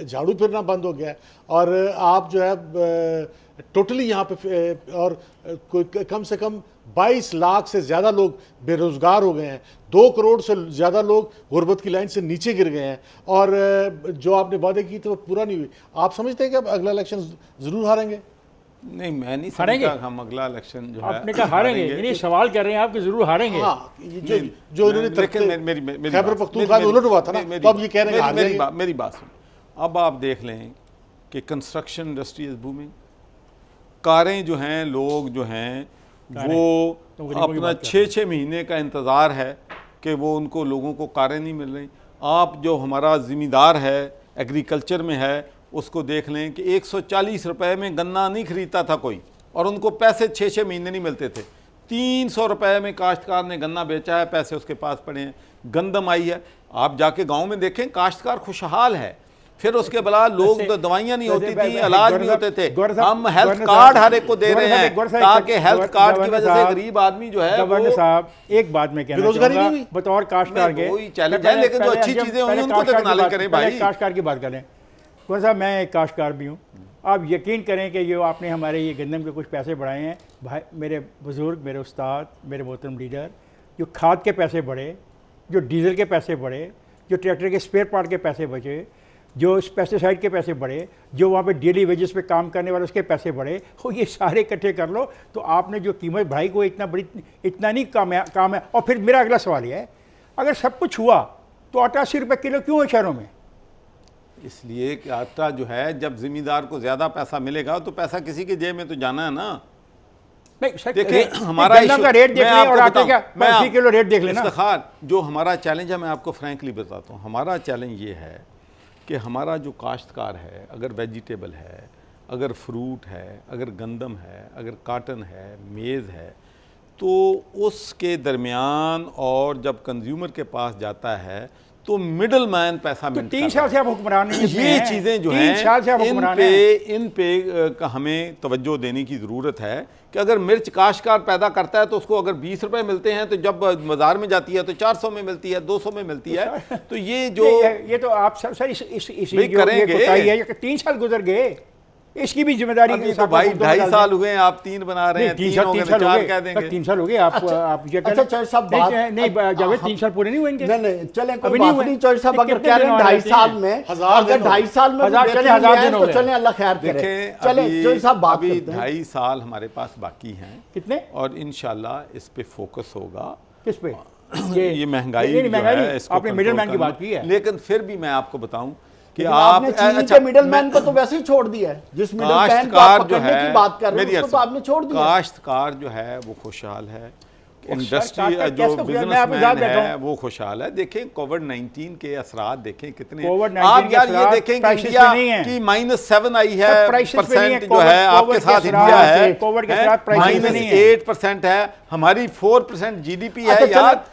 झाड़ू फिरना बंद हो गया है, और आप जो है टोटली यहाँ पे और कोई कम से कम 22 लाख से ज़्यादा लोग बेरोज़गार हो गए हैं, 2 करोड़ से ज़्यादा लोग गुर्बत की लाइन से नीचे गिर गए हैं, और जो आपने वादे की थे वो पूरा नहीं हुई। आप समझते हैं कि अब अगला इलेक्शन ज़रूर हारेंगे? नहीं, मैं नहीं हारेंगे? समझता हम अगला इलेक्शन जो है आपने कहा हारेंगे, नहीं सवाल कर रहे हैं आप कि जरूर हारेंगे। हाँ, जो इन्होंने लेकिन खैबर पख्तूनख्वा में उलट हुआ था ना, तो अब ये कह रहे हैं हार जाएंगे। मेरी बात सुन। अब आप देख लें कि कंस्ट्रक्शन इंडस्ट्री इज बूमिंग, कारें जो हैं, लोग जो हैं वो तो गरीबों की अपना बात कर 6-6 महीने का इंतज़ार है कि वो उनको लोगों को कारें नहीं मिल रही। आप जो हमारा ज़िम्मेदार है एग्रीकल्चर में है, उसको देख लें कि 140 रुपए में गन्ना नहीं खरीदता था कोई, और उनको पैसे 6-6 महीने नहीं मिलते थे। 300 रुपए में काश्तकार ने गन्ना बेचा है, पैसे उसके पास पड़े हैं। गंदम आई है, आप जाके गांव में देखें, काश्तकार खुशहाल है। फिर उसके बला लोग तो दवाइयां नहीं होती थी, इलाज नहीं होते थे। हम हेल्थ कार्ड हर एक को दे रहे हैं ताकि हेल्थ कार्ड की वजह से गरीब आदमी जो है गवर्नर साहब, एक बात मैं कहना बेरोजगारी चाहूंगा नहीं हुई? बतौर काश्तकार के, वही चैलेंज है, लेकिन जो अच्छी चीजें हुई उनको तो एक्नॉलेज करें भाई। काश्तकार की बात करें। गवर्नर साहब, मैं एक काश्तकार भी हूँ। आप यकीन करें कि जो आपने हमारे ये गंदम के कुछ पैसे बढ़ाए हैं, भाई मेरे बुजुर्ग, मेरे उस्ताद, मेरे मोहतरम लीडर, जो खाद के पैसे बढ़े, जो डीजल के पैसे बढ़े, जो ट्रैक्टर के स्पेयर पार्ट के पैसे बचे, जो पेस्टिसाइड के पैसे बढ़े, जो वहाँ पे डेली वेजेस पे काम करने वाले उसके पैसे बढ़े, हो ये सारे इकट्ठे कर लो तो आपने जो कीमत बढ़ाई को इतना नहीं काम है। और फिर मेरा अगला सवाल ये है, अगर सब कुछ हुआ तो आटा 80 रुपये किलो क्यों है शहरों में? इसलिए कि आटा जो है, जब जिम्मेदार को ज़्यादा पैसा मिलेगा तो पैसा किसी के जेब में तो जाना है ना। नहीं सर, देखिए हमारा गंदम का रेट देख लें और आटे का 80 किलो रेट देख लेना। इफ्तिखार, जो हमारा चैलेंज है, मैं आपको फ्रैंकली बताता हूँ, हमारा चैलेंज ये है कि हमारा जो काश्तकार है, अगर वेजिटेबल है, अगर फ्रूट है, अगर गंदम है, अगर काटन है, मेज़ है, तो उसके दरमियान और जब कंज्यूमर के पास जाता है तो मिडल मैन पैसा तो मिलता 3 साल से आप हुक्मरान हैं, ये चीज़ें जो 3 साल से आप हैं हुक्मरान हैं। इन पे का हमें तवज्जो देने की ज़रूरत है कि अगर मिर्च काश्तकार पैदा करता है तो उसको अगर 20 रुपए मिलते हैं, तो जब बाजार में जाती है तो 400 में मिलती है, 200 में मिलती है। तो ये जो ये तो आप सर इस भाई करेंगे। 3 साल गुजर गए, इसकी भी जिम्मेदारी अभी तो भाई 2.5 साल हुए हैं, आप 3 बना रहे हैं, 3 हो गए, 4 कह देंगे। 3 साल हो गए आप ये अच्छा, चौधरी साहब, नहीं जावेद 3 साल पूरे नहीं हुए इनके। नहीं चले, कोई अभी बात नहीं हुए। नहीं चौधरी साहब, अगर कितने कह रहे दिन हैं और 2.5 रहते साल हैं? में, हजार अगर दिन हो 2.5 साल में हजार, भी चले बेहतरीन 1000 है, दिन हो तो गए। चले अल्लाह खैर करे। देखें, चले चौधरी साहब बात अभी करते हैं। 2.5 साल हमारे पास बाकी हैं, कितने? और इंशाल्लाह इस पे फोकस होगा। किस पे? ये महंगाई नहीं, जो महंगाई है, नहीं, इसको आपने मिडिल मैन कंट्रोल की बात करना। की है। लेकिन फिर भी मैं आपको बताऊं कि लेकिन आप आपने चीनी अच्छा, के मिडिल मैन को तो वैसे ही छोड़ दिया है, जिस मिडिल मैन को काश्तकार आप जो पकड़ने है, की बात कर रहे मेरी हैं उसको तो आपने छोड़ दिया। काश्तकार जो है वो खुशहाल है, इंडस्ट्री काश्तकार जो कैसे खुशहाल? मैं आपके साथ बिजनेसमैन बैठा है हूं। वो खुशहाल है। देखें कोविड-19 के असरात देखें कितने, कोविड-19 आप के यार ये असरात देखें कि प्राइसेस इंडिया पे नहीं है। की -7 आई है सर, प्राइसेस पे नहीं है, परसेंट जो है, कोविड आपके के साथ असरात इंडिया से, है, कोविड के असरात प्राइसेस पे नहीं है। -8% है, हमारी 4% जीडीपी है। अच्छा, यार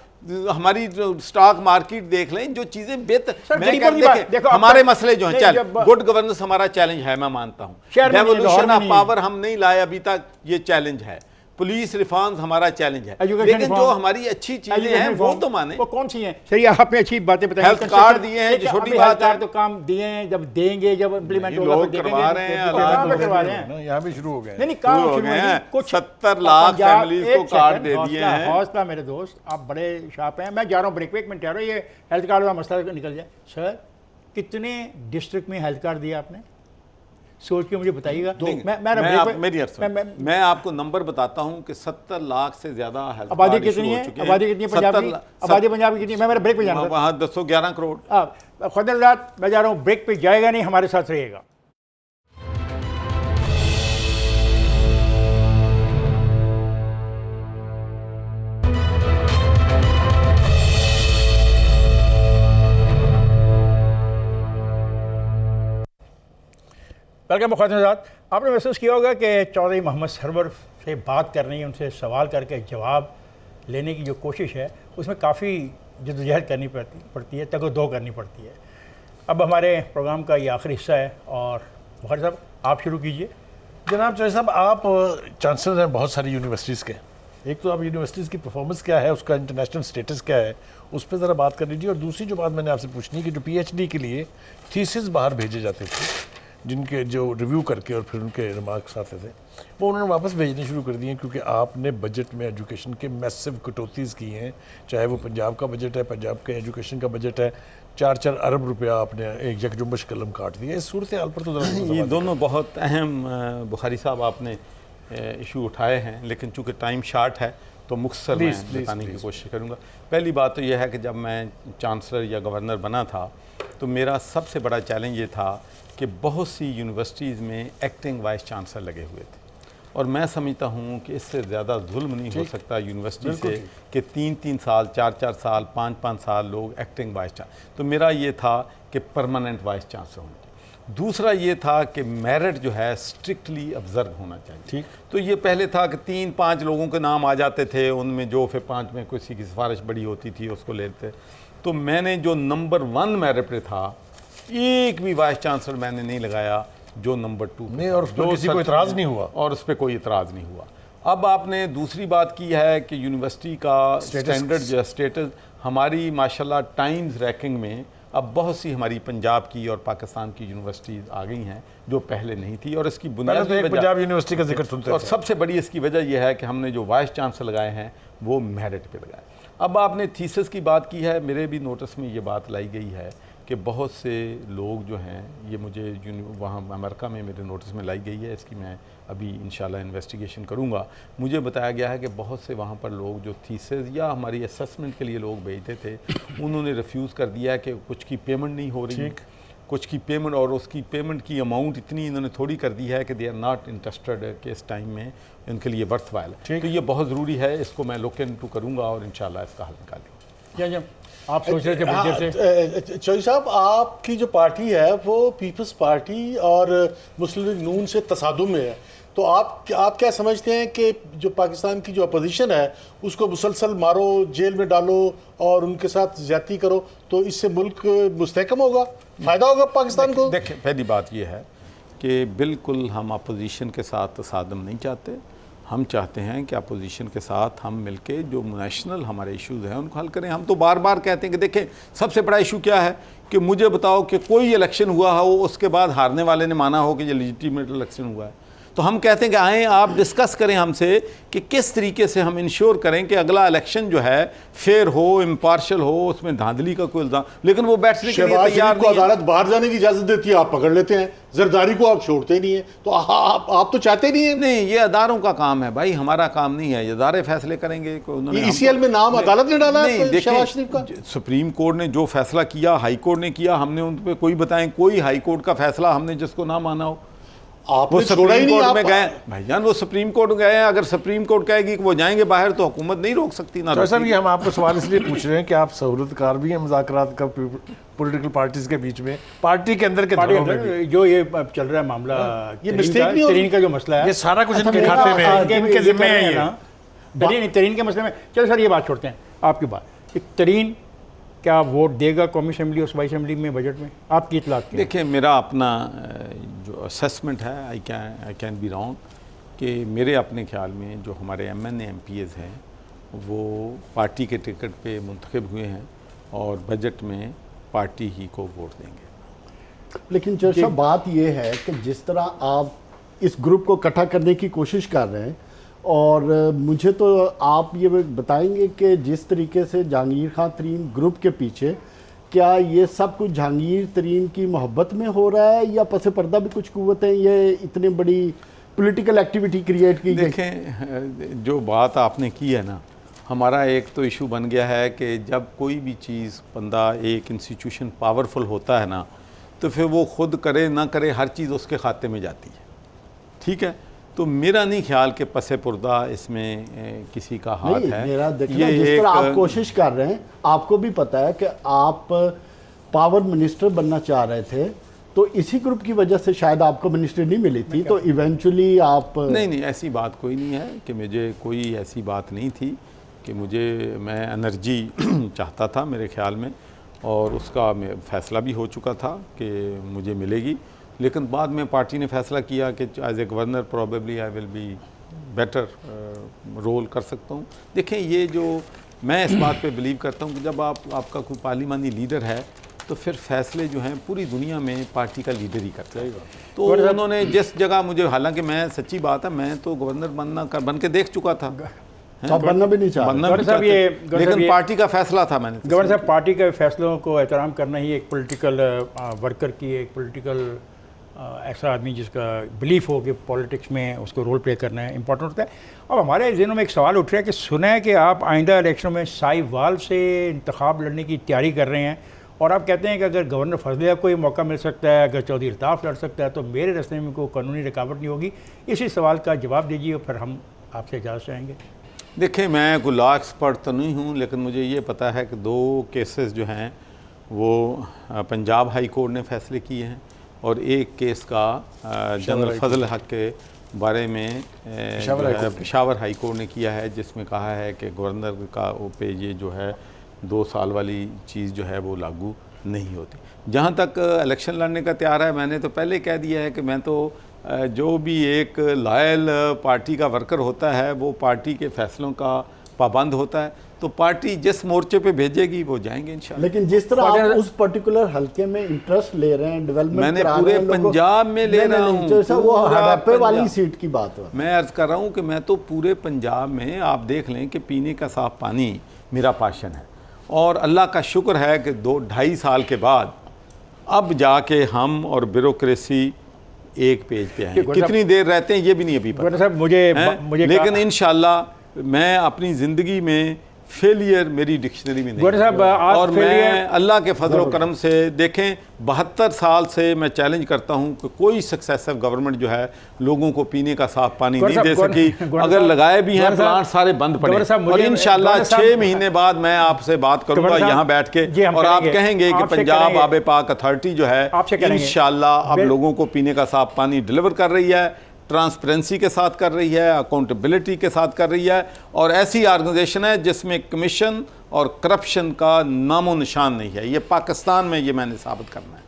हमारी जो स्टॉक मार्केट देख लें, जो चीजें बेहतर, सर, मैं गरीबों की कहता बात, देखें, देखो, हमारे अब- मसले जो हैं, नहीं, चल जब- गुड गवर्नेंस हमारा चैलेंज है, मैं मानता हूं। शहर में नहीं है, लाहौर डेवोल्यूशन में ऑफ नहीं है। पावर हम नहीं लाए अभी तक, ये चैलेंज है। पुलिस रिफॉर्म्स हमारा चैलेंज है, एजुकेशन लेकिन जो रिफॉर्म, हमारी अच्छी चीजें एजुकेशन हैं वो रिफॉर्म, तो माने। वो कौन सी हैं? सही, आपने अच्छी बातें बताई। हेल्थ कार्ड दिए हैं, जो छोटी बात है। तो काम दिए हैं, जब देंगे, जब इम्प्लीमेंट होगा लोग तो देखेंगे। करवा रहे हैं, कहाँ पे करवा रहे हैं? यहाँ भी शुरू हो गए। नहीं काम शुरू हो शुरू गए नहीं, हैं। कुछ 70 लाख पंजाब- फैमिलीज एक को कार्ड सेकंड, दे दिए हौसला, हैं। हौसला मेरे दोस्त, आप बड़े शार्प हैं। मैं जा रहा हूँ ब्रेक पे, 1 मिनट ठहरो, ये हेल्थ कार्ड का मसला निकल जाए। सर, कितने डिस्ट्रिक्ट में हेल्थ कार्ड दिया आपने? सोच के मुझे बताइएगा। मैं आपको नंबर बताता हूं कि 70 लाख से ज्यादा हेल्थ आबादी कार्ड कितनी इशू है? हो चुके हैं। आबादी कितनी है पंजाब की? आबादी पंजाब की कितनी है? मैं मेरे ब्रेक पे जाना था। वहाँ 211 करोड़। खुद रात मैं जा रहा हूँ ब्रेक पे, जाएगा नहीं, हमारे साथ रहेगा। वेलकम मुख़ातिब, आपने महसूस किया होगा कि चौधरी मोहम्मद सरवर से बात करनी, उनसे सवाल करके जवाब लेने की जो कोशिश है उसमें काफ़ी जद्दोजहद करनी पड़ती है, तगो-दो करनी पड़ती है। अब हमारे प्रोग्राम का ये आखिरी हिस्सा है और मुखर्जी साहब आप शुरू कीजिए। जनाब चौधरी साहब, आप चांसलर हैं बहुत सारी यूनिवर्सिटीज़ के। एक तो आप यूनिवर्सिटीज़ की परफॉर्मेंस क्या है, उसका इंटरनेशनल स्टेटस क्या है, उस पर ज़रा बात कर लीजिए। और दूसरी जो बात मैंने आपसे पूछनी है कि जो PhD के लिए थीसिस बाहर भेजे जाते थे, जिनके जो रिव्यू करके और फिर उनके रिमार्क्स आते थे, वो उन्होंने वापस भेजने शुरू कर दिए क्योंकि आपने बजट में एजुकेशन के मैसिव कटौतीज़ की हैं। चाहे वो पंजाब का बजट है, पंजाब के एजुकेशन का बजट है, 4-4 अरब रुपया आपने एक यकजुम्बश कलम काट दिया। इस सूरत हाल पर तो ये दोनों बहुत अहम बुखारी साहब आपने इशू उठाए हैं, लेकिन चूँकि टाइम शार्ट है तो मुख्तसर मैं बताने की कोशिश करूँगा। पहली बात तो यह है कि जब मैं चांसलर या गवर्नर बना था तो मेरा सबसे बड़ा चैलेंज ये था कि बहुत सी यूनिवर्सिटीज़ में एक्टिंग वाइस चांसलर लगे हुए थे, और मैं समझता हूँ कि इससे ज़्यादा जुल्म नहीं हो सकता यूनिवर्सिटी से कि 3-3 साल, 4-4 साल, 5-5 साल लोग एक्टिंग वाइस चांसलर। तो मेरा ये था कि परमानेंट वाइस चांसलर होना चाहिए। दूसरा ये था कि मेरिट जो है स्ट्रिक्टली ऑब्जर्व होना चाहिए। ठीक। तो ये पहले था कि 3-5 लोगों के नाम आ जाते थे, उनमें जो फिर 5 में किसी की सिफारिश बड़ी होती थी उसको लेते। तो मैंने जो नंबर 1 मेरिट पे था, एक भी वाइस चांसलर मैंने नहीं लगाया जो नंबर 2 नहीं, और उस पर किसी को इतराज़ नहीं हुआ, और उस पर कोई इतराज़ नहीं हुआ। अब आपने दूसरी बात की है कि यूनिवर्सिटी का स्टैंडर्ड जो स्टेटस, हमारी माशाल्लाह टाइम्स रैंकिंग में अब बहुत सी हमारी पंजाब की और पाकिस्तान की यूनिवर्सिटीज़ आ गई हैं जो पहले नहीं थी, और इसकी बुनियादी वजह पंजाब यूनिवर्सिटी का जिक्र सुनते और थे। सबसे बड़ी इसकी वजह यह है कि हमने जो वाइस चांसलर लगाए हैं वो मेरिट पे लगाए। अब आपने थीसिस की बात की है, मेरे भी नोटिस में ये बात लाई गई है कि बहुत से लोग जो हैं, ये मुझे वहाँ अमेरिका में मेरे नोटिस में लाई गई है, इसकी मैं अभी इंशाल्लाह इन्वेस्टिगेशन करूँगा। मुझे बताया गया है कि बहुत से वहाँ पर लोग जो थीसिस या हमारी असेसमेंट के लिए लोग भेजते थे, उन्होंने रिफ्यूज़ कर दिया है कि कुछ की पेमेंट नहीं हो रही, कुछ की पेमेंट, और उसकी पेमेंट की अमाउंट इतनी इन्होंने थोड़ी कर दी है कि दे आर नॉट इंटरेस्टेड कि इस टाइम में उनके लिए वर्थ वाइल है। तो ये बहुत ज़रूरी है, इसको मैं लुक इनटू करूँगा और इंशाल्लाह इसका हल निकालूँगा। क्या आप सोच रहे थे बजट से? चौधरी साहब, आपकी जो पार्टी है वो पीपल्स पार्टी और मुस्लिम लीग नून से तसादुम में है, तो आप क्या समझते हैं कि जो पाकिस्तान की जो अपोजिशन है उसको मुसलसल मारो, जेल में डालो और उनके साथ ज्यादती करो, तो इससे मुल्क मुस्तहकम होगा, फ़ायदा होगा पाकिस्तान को? देखिए, पहली बात यह है कि बिल्कुल हम अपोजिशन के साथ तसादम नहीं चाहते। हम चाहते हैं कि अपोजिशन के साथ हम मिलके जो नेशनल हमारे इश्यूज़ हैं उनको हल करें। हम तो बार बार कहते हैं कि देखें, सबसे बड़ा इशू क्या है कि मुझे बताओ कि कोई इलेक्शन हुआ हो, उसके बाद हारने वाले ने माना हो कि ये लेजिटिमेट इलेक्शन हुआ है, तो हम कहते हैं कि आएँ आप डिस्कस करें हमसे कि किस तरीके से हम इंश्योर करें कि अगला इलेक्शन जो है फेयर हो, इम्पार्शल हो, उसमें धांधली का कोई इल्ज़ाम, लेकिन वो बैठने के लिए तैयार को अदालत बाहर जाने की इजाज़त देती है, आप पकड़ लेते हैं, जरदारी को आप छोड़ते नहीं है, तो आप तो चाहते नहीं है। नहीं, ये अदारों का काम है भाई, हमारा काम नहीं है, ये अदारे फैसले करेंगे। ECL में नाम अदालत ने डाला नहीं, शहबाज शरीफ का। सुप्रीम कोर्ट ने जो फैसला किया, हाई कोर्ट ने किया, हमने उन पर कोई बताएं कोई हाई कोर्ट का फैसला हमने जिसको ना माना हो। वो सुप्रीम कोर्ट में गए भाईजान, वो सुप्रीम कोर्ट गए हैं, अगर सुप्रीम कोर्ट कहेगी कि वो जाएंगे बाहर तो हुकूमत नहीं रोक सकती ना। सर, ये हम आपको सवाल इसलिए पूछ रहे हैं कि आप सहूलतकार भी हैं मुज़ाकरात का पॉलिटिकल पार्टीज के बीच में, पार्टी के अंदर के जो ये चल रहा है मामला, ये तरीन का जो मसला है, ये सारा कुछ इनके खाते में है, इनके जिम्मे है ये तरीन के मसले में। चलो सर, ये बात छोड़ते हैं, आपकी बात कि तरीन क्या वोट देगा कौमी असम्बली और सूबाई असम्बली में बजट में, आपकी इतलात क्या? देखिए, मेरा अपना जो असेसमेंट है, आई कैन बी रॉन्ग, कि मेरे अपने ख्याल में जो हमारे MNA MPs हैं वो पार्टी के टिकट पे मुंतखब हुए हैं और बजट में पार्टी ही को वोट देंगे। लेकिन चौधरी साहब, बात ये है कि जिस तरह आप इस ग्रुप को इकट्ठा करने की कोशिश कर रहे हैं, और मुझे तो आप ये बताएंगे कि जिस तरीके से जहांगीर खान तरीन ग्रुप के पीछे, क्या ये सब कुछ जहांगीर तरीन की मोहब्बत में हो रहा है या पसे पर्दा भी कुछ कुव्वतें ये इतनी बड़ी पॉलिटिकल एक्टिविटी क्रिएट की? देखें, जो बात आपने की है ना, हमारा एक तो इशू बन गया है कि जब कोई भी चीज़ बंदा, एक इंस्टीट्यूशन पावरफुल होता है ना, तो फिर वो खुद करे ना करे हर चीज़ उसके खाते में जाती है। ठीक है, तो मेरा नहीं ख्याल कि पसे पर्दा इसमें किसी का हाथ है। मेरा देखना, जिस तरह आप कोशिश कर रहे हैं, आपको भी पता है कि आप पावर मिनिस्टर बनना चाह रहे थे, तो इसी ग्रुप की वजह से शायद आपको मिनिस्ट्री नहीं मिली थी, तो इवेंचुअली आप नहीं, ऐसी बात कोई नहीं है कि मुझे कोई ऐसी बात नहीं थी कि मैं एनर्जी चाहता था मेरे ख्याल में, और उसका फ़ैसला भी हो चुका था कि मुझे मिलेगी। लेकिन बाद में पार्टी ने फ़ैसला किया कि as a governor probably I will be better role कर सकता हूँ। देखें, ये जो मैं इस बात पे बिलीव करता हूँ कि जब आपका कोई पार्लिमानी लीडर है तो फिर फैसले जो हैं पूरी दुनिया में पार्टी का लीडर ही करता है। तो उन्होंने जिस जगह मुझे, हालांकि मैं सच्ची बात है, मैं तो गवर्नर बन के देक चुका था, आप बनना भी नहीं चाहते, लेकिन पार्टी का फैसला था। मैंने गवर्नर साहब, पार्टी के फैसलों को एहतराम करना ही एक पॉलिटिकल वर्कर की, एक पॉलिटिकल ऐसा आदमी जिसका बिलीफ हो कि पॉलिटिक्स में उसको रोल प्ले करना है, इंपॉर्टेंट होता है। अब हमारे ज़हनों में एक सवाल उठ रहा है कि सुना है कि आप आइंदा इलेक्शन में साहिवाल से इंतखाब लड़ने की तैयारी कर रहे हैं, और आप कहते हैं कि अगर गवर्नर फजले को कोई मौका मिल सकता है, अगर चौधरी अल्ताफ़ लड़ सकता है, तो मेरे रास्ते में कोई कानूनी रुकावट नहीं होगी। इसी सवाल का जवाब दीजिए और फिर हम आपसे इजाज़त चाहेंगे। देखिए, मैं कोई लॉ एक्सपर्ट तो नहीं हूँ, लेकिन मुझे ये पता है कि 2 केसेस जो हैं वो पंजाब हाई कोर्ट ने फ़ैसले किए हैं, और एक केस का जनरल फजल हक के बारे में पेशावर हाई कोर्ट ने किया है, जिसमें कहा है कि गवर्नर का पे ये जो है 2 साल वाली चीज़ जो है वो लागू नहीं होती। जहाँ तक इलेक्शन लड़ने का तैयार है, मैंने तो पहले कह दिया है कि मैं तो जो भी एक लॉयल पार्टी का वर्कर होता है वो पार्टी के फैसलों का पाबंद होता है, तो पार्टी जिस मोर्चे पे भेजेगी वो जाएंगे इंशाल्लाह। लेकिन जिस तरह आप उस पर्टिकुलर हल्के में इंटरेस्ट ले रहे हैं, डेवलपमेंट मैंने पूरे पंजाब में ले रहा हूँ, जैसा वो हड़प्पे वाली सीट की बात है। मैं अर्ज़ कर रहा हूँ कि मैं तो पूरे पंजाब में, आप देख लें कि पीने का साफ पानी मेरा पैशन है, और अल्लाह का शुक्र है कि 2-2.5 साल के बाद अब जाके हम और ब्यूरोक्रेसी एक पेज पे आए। कितनी देर रहते हैं ये भी नहीं अभी पता साहब मुझे लेकिन इंशाल्लाह मैं अपनी ज़िंदगी में फेलियर मेरी डिक्शनरी में नहीं साहब, और मैं अल्लाह के फजल और करम से, देखें 72 साल से मैं चैलेंज करता हूं कि कोई सक्सेसिव गवर्नमेंट जो है लोगों को पीने का साफ पानी नहीं दे सकी। अगर लगाए भी हैं प्लांट सारे बंद पड़े, और इंशाल्लाह 6 महीने बाद मैं आपसे बात करूंगा यहाँ बैठ के, और आप कहेंगे कि पंजाब आबे पाक अथॉरिटी जो है इंशाल्लाह अब लोगों को पीने का साफ पानी डिलीवर कर रही है, ट्रांसपेरेंसी के साथ कर रही है, अकाउंटेबिलिटी के साथ कर रही है, और ऐसी ऑर्गेनाइजेशन है जिसमें कमीशन और करप्शन का नामो निशान नहीं है। ये पाकिस्तान में ये मैंने साबित करना है।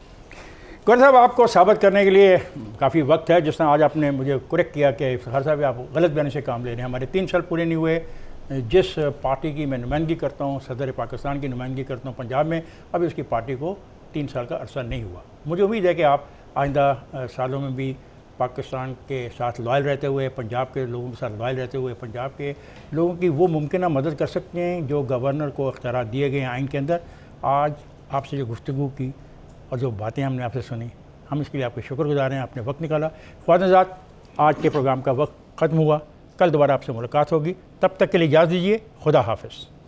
गौर साहब, आपको साबित करने के लिए काफ़ी वक्त है। जिस तरह आज आपने मुझे करेक्ट किया कि हर साहब आप गलत बयानी से काम ले रहे हैं। हमारे 3 साल पूरे नहीं हुए जिस पार्टी की मैं नुमाइंदगी करता हूँ, सदर पाकिस्तान की नुमाइंदगी करता हूँ पंजाब में, अभी उसकी पार्टी को 3 साल का अरसा नहीं हुआ। मुझे उम्मीद है कि आप आइंदा सालों में भी पाकिस्तान के साथ लॉयल रहते हुए, पंजाब के लोगों के साथ लॉयल रहते हुए, पंजाब के लोगों की वो मुमकिन मदद कर सकते हैं जो गवर्नर को अख्तियार दिए गए हैं आइन के अंदर। आज आपसे जो गुफ्तगू की और जो बातें हमने आपसे सुनी, हम इसके लिए आपके शुक्रगुजार हैं। आपने वक्त निकाला। ख्वाजा नज़ात, आज के प्रोग्राम का वक्त ख़त्म हुआ। कल दोबारा आपसे मुलाकात होगी, तब तक के लिए इजाज़त दीजिए। खुदा हाफ़िज़।